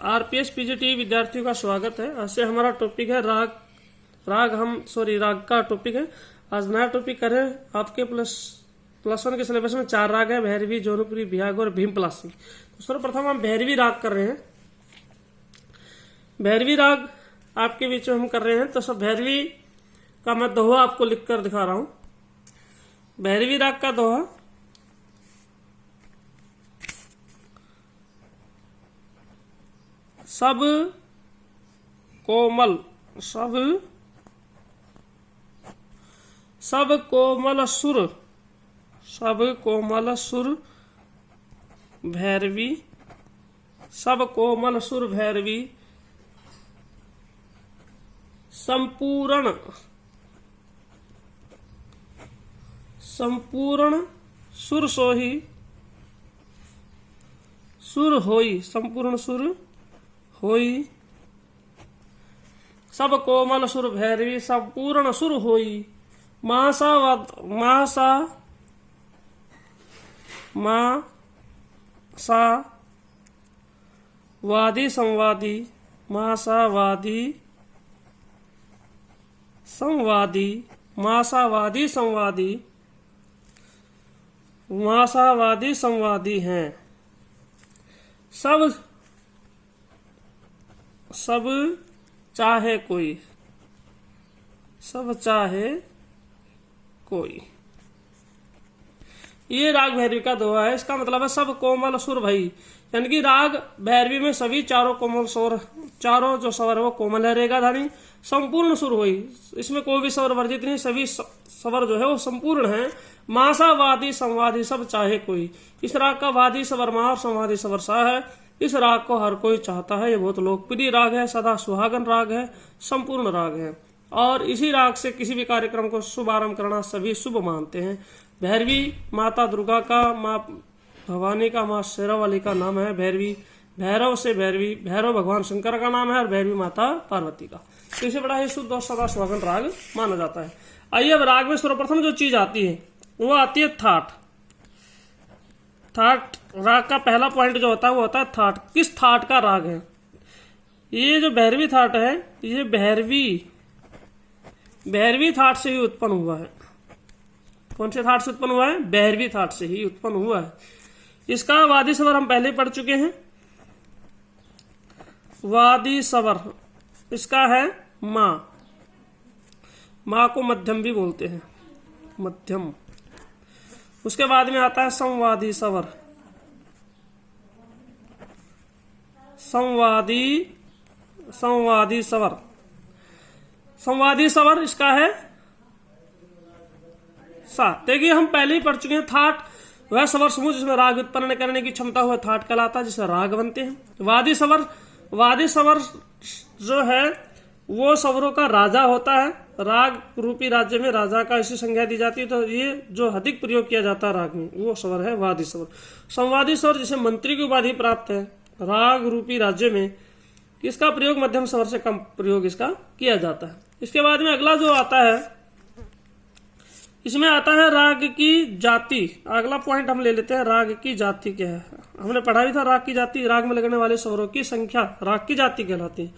RPS PGT विद्यार्थियों का स्वागत है। आज से हमारा टॉपिक है राग का टॉपिक है। आज नया टॉपिक करें। आपके प्लस वन के सिलेबस में 4 राग है, भैरवी, जौनपुरी, बिहाग और भीम पलासी। तो सर्वप्रथम हम भैरवी राग कर रहे हैं। भैरवी राग आपके बीच में हम कर रहे हैं। तो सब भैरवी का मैं दोहा आपको लिख कर दिखा रहा हूं। भैरवी राग का दोहा सब कोमल सुर भैरवी, सब कोमल सुर भैरवी, संपूर्ण सुर सोही, सुर होई, संपूर्ण सुर होई, सब कोमल सुर भैरवी, संपूर्ण सुर होई, मासा वादी संवादी, मासावादी संवादी, मासावादी संवादी हैं। सब चाहे कोई। ये राग भैरवी का दोहा है। इसका मतलब है सब कोमल सुर भई, यानी कि राग भैरवी में सभी चारों कोमल स्वर, चारों जो स्वर है वो कोमल है, रेगा धानी, संपूर्ण सुर हुई, इसमें कोई भी स्वर वर्जित नहीं, सभी स्वर जो है वो संपूर्ण है। मासा वादी संवादी, सब चाहे कोई। इस राग का वादी स्वर मा और संवादी स्वर सा है। इस राग को हर कोई चाहता है। ये बहुत लोकप्रिय राग है, सदा सुहागन राग है, संपूर्ण राग है, और इसी राग से किसी भी कार्यक्रम को शुभारंभ करना सभी शुभ मानते हैं। भैरवी माता दुर्गा का, माँ भवानी का, माँ शेरावाली का नाम है भैरवी। भैरव से भैरवी, भैरव भगवान शंकर का नाम है, और भैरवी माता पार्वती का। तो इसे बड़ा ही शुद्ध और सदा सुहागन राग माना जाता है। आइए अब राग में सर्वप्रथम जो चीज आती है वो आती है थाट। राग का पहला पॉइंट जो होता है वो होता है थाट। किस थाट का राग है? ये जो भैरवी थाट है, ये भैरवी थाट से ही उत्पन्न हुआ है। कौन से थाट से उत्पन्न हुआ है? भैरवी थाट से ही उत्पन्न हुआ है। इसका वादी स्वर हम पहले पढ़ चुके हैं। वादी स्वर इसका है माँ को मध्यम भी बोलते हैं, मध्यम। उसके बाद में आता है संवादी स्वर। संवादी स्वर इसका है सा। देखिए हम पहले ही पढ़ चुके हैं। थाट वह स्वर समूह जिसमें राग उत्पन्न करने की क्षमता हुआ थाट कहलाता है, जिससे राग बनते हैं। वादी स्वर जो है वो स्वरों का राजा होता है। राग रूपी राज्य में राजा का ऐसी संज्ञा दी जाती है। तो ये जो अधिक प्रयोग किया जाता है राग में वो स्वर है वादी स्वर। संवादी स्वर जिसे मंत्री की उपाधि प्राप्त है राग रूपी राज्य में, इसका प्रयोग मध्यम स्वर से कम प्रयोग इसका किया जाता है। इसके बाद में अगला जो आता है, इसमें आता है राग की जाति। अगला पॉइंट हम ले लेते हैं, राग की जाति क्या है। हमने पढ़ा भी था राग की जाति, राग में लगने वाले स्वरों की संख्या राग की जाति कहलाती है।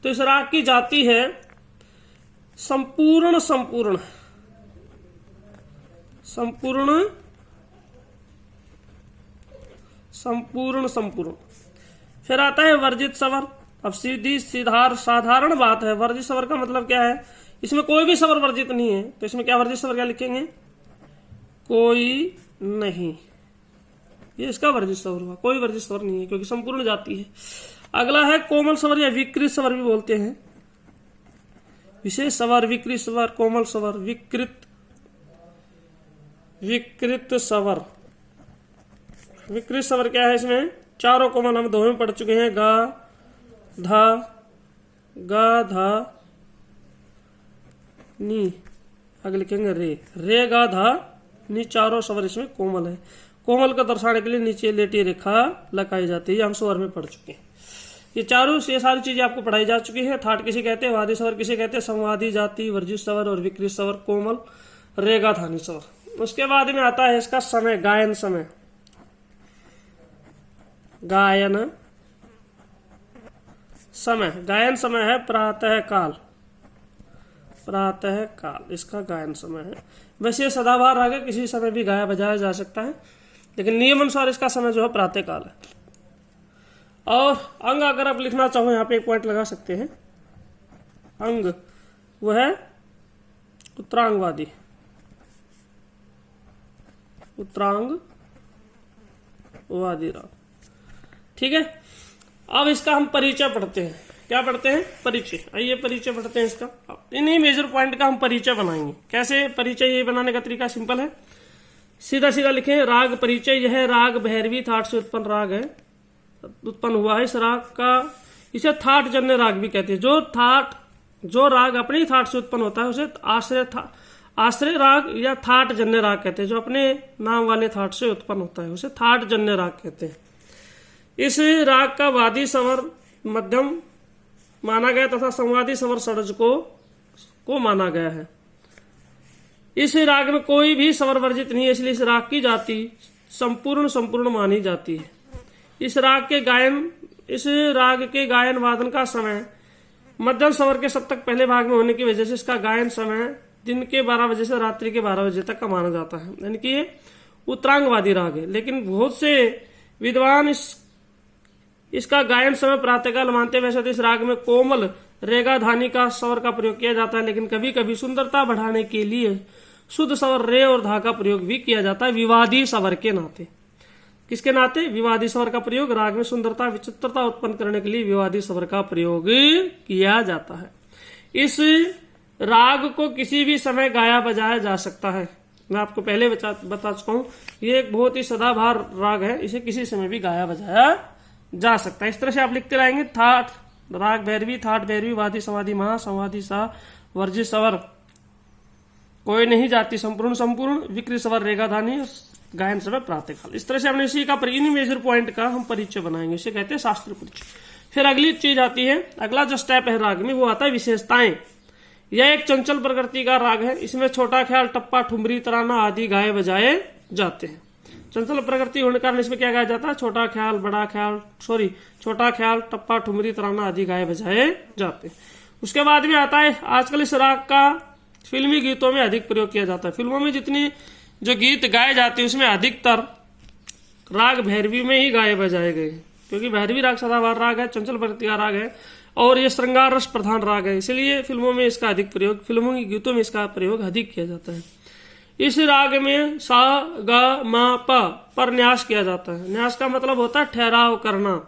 तो इस राग की जाति है संपूर्ण। फिर आता है वर्जित स्वर। अब साधारण बात है, वर्जित स्वर का मतलब क्या है? इसमें कोई भी स्वर वर्जित नहीं है। तो इसमें क्या वर्जित स्वर क्या लिखेंगे? कोई नहीं। ये इसका वर्जित स्वर हुआ, कोई वर्जित स्वर नहीं है क्योंकि संपूर्ण जाति है। अगला है कोमल स्वर या विकृत स्वर भी बोलते हैं। विशेष स्वर, विकृत स्वर, कोमल स्वर, विकृत स्वर। विकृत स्वर क्या है? इसमें चारों कोमल हम दोहे में पढ़ चुके हैं। गा धा नी, आगे लिखेंगे रे गा धा नी। चारों स्वर इसमें कोमल है। कोमल को दर्शाने के लिए नीचे लेटी रेखा लगाई जाती है। हम स्वर में पढ़ चुके हैं। ये सारी चीजें आपको पढ़ाई जा चुकी है। थाट किसे कहते हैं, वादी स्वर किसे कहते हैं, संवादी जाति, वर्जित स्वर और विकृत स्वर, कोमल, रेगा धानी स्वर। उसके बाद में आता है इसका समय, गायन समय। गायन समय, गायन समय है प्रातः काल, प्रातः काल इसका गायन समय है। वैसे ये सदाबहार राग है, किसी समय भी गाया बजाया जा सकता है, लेकिन नियम अनुसार इसका समय जो है प्रातः काल है। और अंग अगर आप लिखना चाहो यहाँ पे एक पॉइंट लगा सकते हैं, अंग वह है उत्तरांगवादी, उत्तरांगवादी राग। ठीक है, अब इसका हम परिचय पढ़ते हैं। क्या पढ़ते हैं? परिचय। आइए परिचय पढ़ते हैं इसका। इन्हीं मेजर पॉइंट का हम परिचय बनाएंगे। कैसे परिचय? ये बनाने का तरीका सिंपल है, सीधा सीधा लिखें। राग परिचय, यह राग भैरवी थाट से उत्पन्न राग है, उत्पन्न हुआ है। इस राग का, इसे थाट जन्य राग भी कहते हैं। जो राग अपनी थाट से उत्पन्न होता है उसे आश्रय राग या थाट जन्य राग कहते हैं। जो अपने नाम वाले थाट से उत्पन्न होता है उसे थाट जन्य राग कहते हैं। इस राग का वादी स्वर मध्यम माना गया तथा संवादी स्वर षड्ज को माना गया है। इस राग में कोई भी स्वर वर्जित नहीं है, इसलिए इस राग की जाति संपूर्ण मानी जाती है। इस राग के गायन वादन का समय मध्यम स्वर के सप्तक पहले भाग में होने की वजह से इसका गायन समय दिन के 12 बजे से रात्रि के 12 बजे तक का माना जाता है, यानी कि ये उत्तरांगवादी राग है। लेकिन बहुत से विद्वान इसका गायन समय प्रातःकाल मानते हैं। वैसे तो इस राग में कोमल रेगा धानी का स्वर का प्रयोग किया जाता है, लेकिन कभी कभी सुंदरता बढ़ाने के लिए शुद्ध स्वर रे और धा का प्रयोग भी किया जाता है, विवादी स्वर के नाते। किसके नाते? विवादी स्वर का प्रयोग राग में सुंदरता विचित्रता उत्पन्न करने के लिए विवादी स्वर का प्रयोग किया जाता है। इस राग को किसी भी समय गाया बजाया जा सकता है। मैं आपको पहले बता चुका हूं, ये एक बहुत ही सदाबहार राग है, इसे किसी समय भी गाया बजाया जा सकता है। इस तरह से आप लिखते रहेंगे। थाट राग भैरवी, थाट भैरवी, वादी संवादी महा, संवादी सा, वर्जित स्वर कोई नहीं जाति, संपूर्ण विकृत स्वर रेगा धानी, गायन समय प्रातःकाल। इस तरह से हमने इसी का इन्हीं मेजर पॉइंट का हम परिचय बनाएंगे, इसे कहते हैं शास्त्र परिचय। फिर अगली चीज आती है, अगला जो स्टेप है राग में वो आता है विशेषताएं। यह एक चंचल प्रकृति का राग है, इसमें छोटा ख्याल, टप्पा, ठुमरी, तराना आदि गाए बजाए जाते हैं। चंचल प्रकृति होने के कारण इसमें क्या गाया जाता है? छोटा ख्याल, छोटा ख्याल, टप्पा, ठुमरी, तराना आदि गाए बजाए जाते हैं। उसके बाद में आता है, आजकल इस राग का फिल्मी गीतों में अधिक प्रयोग किया जाता है। फिल्मों में जितनी जो गीत गाए जाते हैं उसमें अधिकतर राग भैरवी में ही गाए बजाए गए, क्योंकि भैरवी राग सदाबहार राग है, चंचल प्रकृति का राग है और ये श्रृंगार रस प्रधान राग है, इसलिए फिल्मों में इसका अधिक प्रयोग, फिल्मों की गीतों में इसका प्रयोग अधिक किया जाता है। इस राग में सा गा मा पा पर न्यास किया जाता है। न्यास का मतलब होता है ठहराव करना।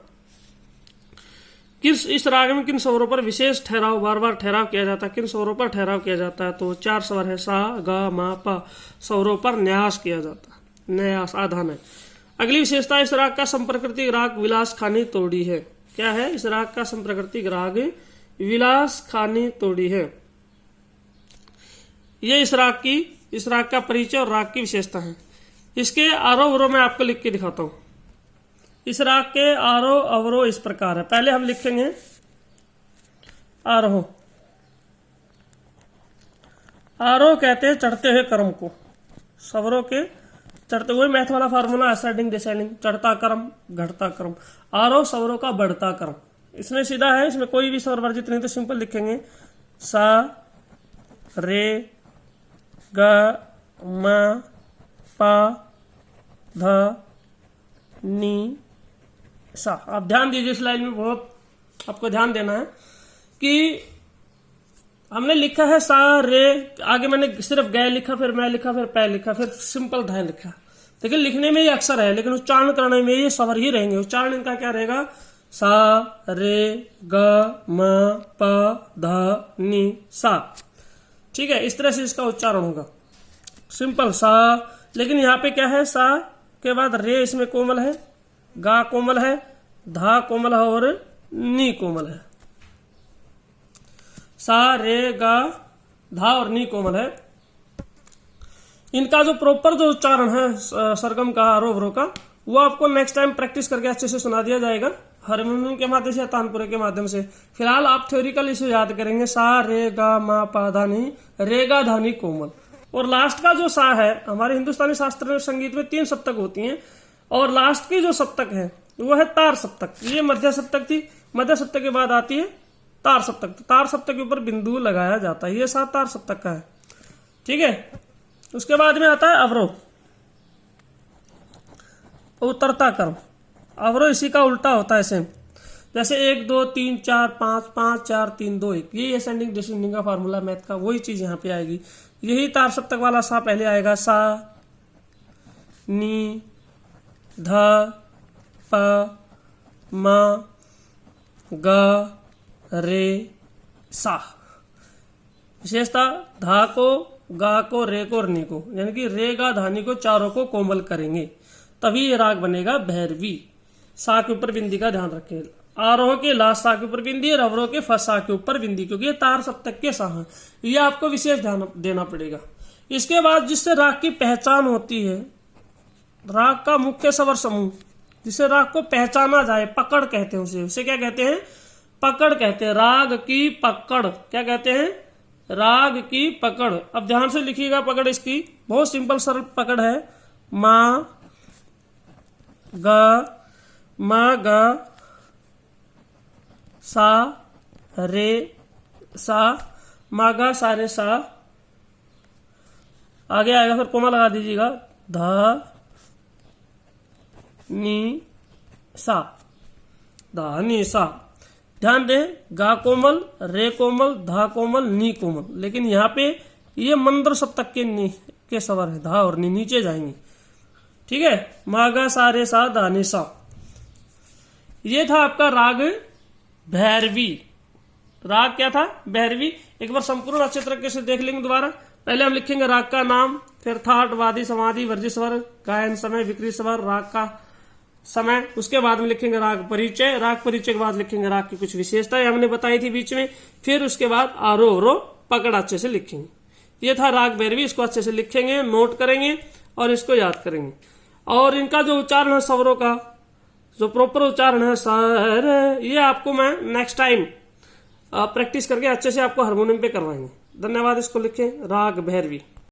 इस राग में किन स्वरों पर विशेष ठहराव, बार बार ठहराव किया जाता है? किन स्वरों पर ठहराव किया जाता है? तो 4 स्वर है, सा गा मा पा, स्वरों पर न्यास किया जाता है, न्यास आधान है। अगली विशेषता, इस राग का संप्रकृतिक राग विलास खानी तोड़ी है। क्या है? इस राग का संप्रकृतिक राग विलास खानी तोड़ी है। ये इस राग का परिचय और राग की विशेषता है। इसके आरोह अवरोह मैं आपको लिख के दिखाता हूं। इस राग के आरोह अवरोह इस प्रकार है। पहले हम लिखेंगे आरोह। आरोह कहते हैं चढ़ते हुए क्रम को, स्वरों के चढ़ते हुए, मैथ वाला फार्मूला असेंडिंग डिसेंडिंग, चढ़ता क्रम घटता क्रम। आरोह स्वरों का बढ़ता क्रम। इसमें सीधा है, इसमें कोई भी स्वर वर्जित नहीं, तो सिंपल लिखेंगे सा रे ग म पा ध नी सा। आप ध्यान दीजिए, इस लाइन में बहुत आपको ध्यान देना है कि हमने लिखा है सा रे, आगे मैंने सिर्फ गै लिखा, फिर मैं लिखा, फिर पै लिखा, फिर सिंपल ध लिखा। देखिए लिखने में ये अक्षर है, लेकिन उच्चारण करने में ये स्वर ही रहेंगे। उच्चारण इनका क्या रहेगा? सा रे ग म प ध नी सा। ठीक है, इस तरह से इसका उच्चारण होगा, सिंपल सा। लेकिन यहाँ पे क्या है? सा के बाद रे इसमें कोमल है, गा कोमल है, धा कोमल है और नी कोमल है। सा रे गा धा और नी कोमल है। इनका जो प्रॉपर जो उच्चारण है सरगम का, आरोह अवरोह का, वो आपको नेक्स्ट टाइम प्रैक्टिस करके अच्छे से सुना दिया जाएगा, हारमोनियम के माध्यम से या तानपुरे के माध्यम से। फिलहाल आप थ्योरिकल इसे याद करेंगे, सा रे गा मा पा धा नी, रे गा धा नी कोमल। और लास्ट का जो सा है, हमारे हिंदुस्तानी शास्त्रीय संगीत में 3 सप्तक होती हैं, और लास्ट की जो सप्तक है वो है तार सप्तक। ये मध्य सप्तक थी, मध्य सप्तक के बाद आती है तार सप्तक। तो तार सप्तक के ऊपर बिंदु लगाया जाता है, ये साथ तार सप्तक का है। ठीक है, उसके बाद में आता है अवरोह, उतरता क्रम। अवरोह इसी का उल्टा होता है सेम, जैसे 1 2 3 4 5 5 4 3 2 1, ये असेंडिंग डिसेंडिंग का फार्मूला मैथ का, वही चीज यहाँ पे आएगी। यही तार सप्तक वाला सा पहले आएगा, सा नी ध प म ग रे सा। विशेषता धा को, गा को, रे को और नी को, यानी कि रे गा धानी को चारों को कोमल करेंगे, तभी ये राग बनेगा भैरवी। सा के ऊपर बिंदी का ध्यान रखें। आरोह के लास्ट सा के ऊपर बिंदी और अवरोह के फर्स्ट सा के ऊपर बिंदी, क्योंकि ये तार सप्तक के सा हैं। ये आपको विशेष ध्यान देना पड़ेगा। इसके बाद जिससे राग की पहचान होती है, राग का मुख्य स्वर समूह, जिसे राग को पहचाना जाए, पकड़ कहते हैं उसे क्या कहते हैं? पकड़ कहते हैं। राग की पकड़ क्या कहते हैं? राग की पकड़। अब ध्यान से लिखिएगा पकड़ इसकी, बहुत सिंपल सरल पकड़ है। मा ग सा रे सा, मा गा सा रे सा। आगे आएगा फिर कोमा लगा दीजिएगा, ध नी सा, धा नी सा। ध्यान दें, गा कोमल, रे कोमल, धा कोमल, नी कोमल, लेकिन यहाँ पे ये मंद्र सप्तक के स्वर है, धा और नी नीचे जाएंगे। ठीक है, मा गा सा रे सा, धा नी सा। ये था आपका राग भैरवी। राग क्या था? भैरवी। एक बार संपूर्ण अच्छे तरीके से देख लेंगे दोबारा। पहले हम लिखेंगे राग का नाम, फिर थाट, वादी, समाधि, वर्ज्य स्वर, गायन समय, विकृत स्वर, राग का समय। उसके बाद में लिखेंगे राग परिचय। राग परिचय के बाद लिखेंगे राग की कुछ विशेषताएं हमने बताई थी बीच में। फिर उसके बाद आरोह अवरोह पकड़ अच्छे से लिखेंगे। ये था राग भैरवी। इसको अच्छे से लिखेंगे, नोट करेंगे और इसको याद करेंगे। और इनका जो उच्चारण है स्वरों का, जो प्रॉपर उच्चारण है सर, ये आपको मैं नेक्स्ट टाइम प्रैक्टिस करके अच्छे से आपको हारमोनियम पे करवाएंगे। धन्यवाद। इसको लिखें, राग भैरवी।